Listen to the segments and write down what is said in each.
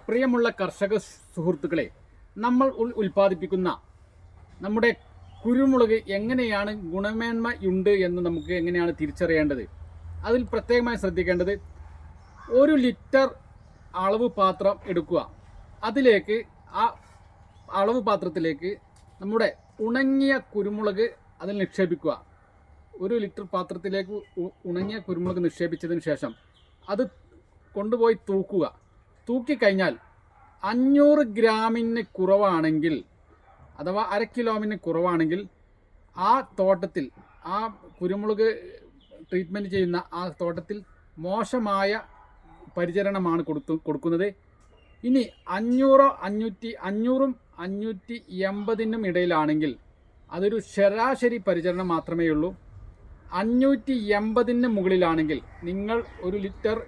പ്രിയമുള്ള കർഷക സുഹൃത്തുക്കളെ, നമ്മൾ ഉൽപ്പാദിപ്പിക്കുന്ന നമ്മുടെ കുരുമുളക് എങ്ങനെയാണ് ഗുണമേന്മയുണ്ട് എന്ന് നമുക്ക് എങ്ങനെയാണ് തിരിച്ചറിയേണ്ടത്? അതിൽ പ്രത്യേകമായി ശ്രദ്ധിക്കേണ്ടത്, 1 ലിറ്റർ അളവ് പാത്രം എടുക്കുക. അതിലേക്ക് ആ അളവ് പാത്രത്തിലേക്ക് നമ്മുടെ ഉണങ്ങിയ കുരുമുളക് അതിൽ നിക്ഷേപിക്കുക. 1 ലിറ്റർ പാത്രത്തിലേക്ക് ഉണങ്ങിയ കുരുമുളക് നിക്ഷേപിച്ചതിന് ശേഷം അത് കൊണ്ടുപോയി തൂക്കുക. തൂക്കിക്കഴിഞ്ഞാൽ 500 ഗ്രാമിന് കുറവാണെങ്കിൽ, അഥവാ 1/2 കിലോമിന് കുറവാണെങ്കിൽ, ആ തോട്ടത്തിൽ, ആ കുരുമുളക് ട്രീറ്റ്മെൻറ്റ് ചെയ്യുന്ന ആ തോട്ടത്തിൽ മോശമായ പരിചരണമാണ് കൊടുക്കുന്നത്. ഇനി 500ും 580നും ഇടയിലാണെങ്കിൽ അതൊരു ശരാശരി പരിചരണം മാത്രമേ ഉള്ളൂ. 580ന് മുകളിലാണെങ്കിൽ നിങ്ങൾ 1 ലിറ്റർ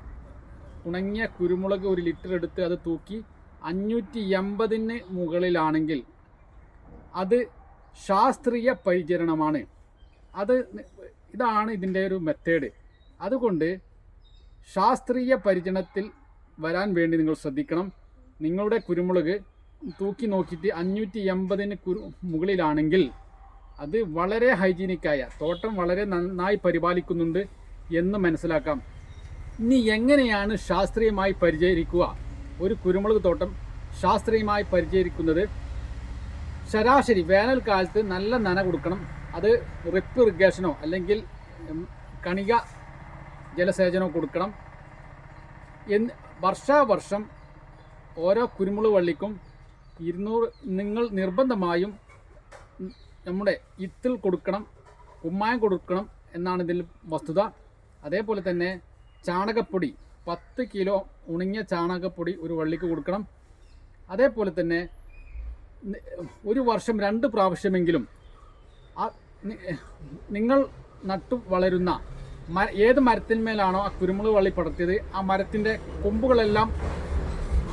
ഉണങ്ങിയ കുരുമുളക് 1 ലിറ്റർ എടുത്ത് അത് തൂക്കി 580ന് മുകളിലാണെങ്കിൽ അത് ശാസ്ത്രീയ പരിചരണമാണ്. ഇതാണ് ഇതിൻ്റെ ഒരു മെത്തേഡ്. അതുകൊണ്ട് ശാസ്ത്രീയ പരിചരണത്തിൽ വരാൻ വേണ്ടി നിങ്ങൾ ശ്രദ്ധിക്കണം. നിങ്ങളുടെ കുരുമുളക് തൂക്കി നോക്കിയിട്ട് 580ന് മുകളിലാണെങ്കിൽ അത് വളരെ ഹൈജീനിക്കായ തോട്ടം, വളരെ നന്നായി പരിപാലിക്കുന്നുണ്ട് എന്ന് മനസ്സിലാക്കാം. ഇനി എങ്ങനെയാണ് ശാസ്ത്രീയമായി പരിചരിക്കുക? ഒരു കുരുമുളക് തോട്ടം ശാസ്ത്രീയമായി പരിചരിക്കുന്നത്, ശരാശരി വേനൽക്കാലത്ത് നല്ല നന കൊടുക്കണം. അത് ഡ്രിപ്പ് ഇറിഗേഷനോ അല്ലെങ്കിൽ കണിക ജലസേചനമോ കൊടുക്കണം. വർഷാവർഷം ഓരോ കുരുമുളക് വള്ളിക്കും 200 നിങ്ങൾ നിർബന്ധമായും നമ്മുടെ ഇത്തിൽ കൊടുക്കണം, കുമ്മായം കൊടുക്കണം എന്നാണ് ഇതിൽ വസ്തുത. അതേപോലെ തന്നെ ചാണകപ്പൊടി 10 കിലോ ഉണങ്ങിയ ചാണകപ്പൊടി ഒരു വള്ളിക്ക് കൊടുക്കണം. അതേപോലെ തന്നെ ഒരു വർഷം 2 പ്രാവശ്യമെങ്കിലും നിങ്ങൾ നട്ടു വളരുന്ന ഏത് മരത്തിന്മേലാണോ ആ കുരുമുളക് വള്ളി പടർത്തിയത്, ആ മരത്തിൻ്റെ കൊമ്പുകളെല്ലാം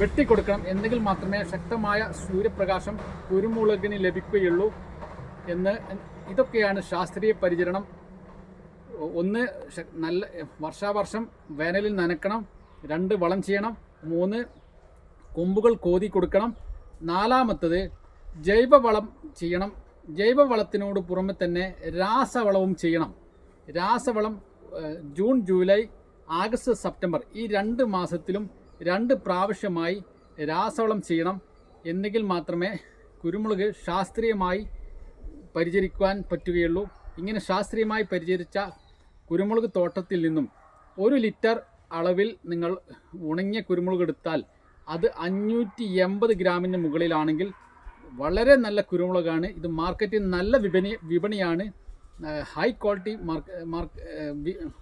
വെട്ടിക്കൊടുക്കണം. എന്നെങ്കിൽ മാത്രമേ ശക്തമായ സൂര്യപ്രകാശം കുരുമുളകിന് ലഭിക്കുകയുള്ളൂ ഇതൊക്കെയാണ് ശാസ്ത്രീയ പരിചരണം. 1 നല്ല വർഷാവർഷം വേനലിൽ നനക്കണം, 2 വളം ചെയ്യണം, 3 കൊമ്പുകൾ കോതി കൊടുക്കണം, 4മത്തത് ജൈവവളം ചെയ്യണം. ജൈവവളത്തിനോട് പുറമെ തന്നെ രാസവളവും ചെയ്യണം. രാസവളം ജൂൺ, ജൂലൈ, ആഗസ്റ്റ്, സെപ്റ്റംബർ ഈ 2 മാസത്തിലും 2 പ്രാവശ്യമായി രാസവളം ചെയ്യണം. എന്നെങ്കിൽ മാത്രമേ കുരുമുളക് ശാസ്ത്രീയമായി പരിചരിക്കുവാൻ പറ്റുകയുള്ളൂ. ഇങ്ങനെ ശാസ്ത്രീയമായി പരിചരിച്ച കുരുമുളക് തോട്ടത്തിൽ നിന്നും 1 ലിറ്റർ അളവിൽ നിങ്ങൾ ഉണങ്ങിയ കുരുമുളക് എടുത്താൽ അത് 580 ഗ്രാമിന് മുകളിലാണെങ്കിൽ വളരെ നല്ല കുരുമുളകാണ്. ഇത് മാർക്കറ്റിൽ നല്ല വിപണിയാണ്. High quality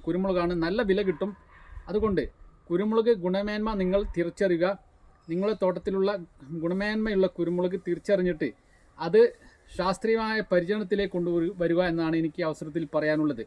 കുരുമുളകാണ്. നല്ല വില കിട്ടും. അതുകൊണ്ട് കുരുമുളക് ഗുണമേന്മ നിങ്ങൾ തിരിച്ചറിയുക. നിങ്ങളുടെ തോട്ടത്തിലുള്ള ഗുണമേന്മയുള്ള കുരുമുളക് തിരിച്ചറിഞ്ഞിട്ട് അത് ശാസ്ത്രീയമായ പരിചരണത്തിലേക്ക് കൊണ്ടുവരിക എന്നാണ് എനിക്ക് അവസരത്തിൽ പറയാനുള്ളത്.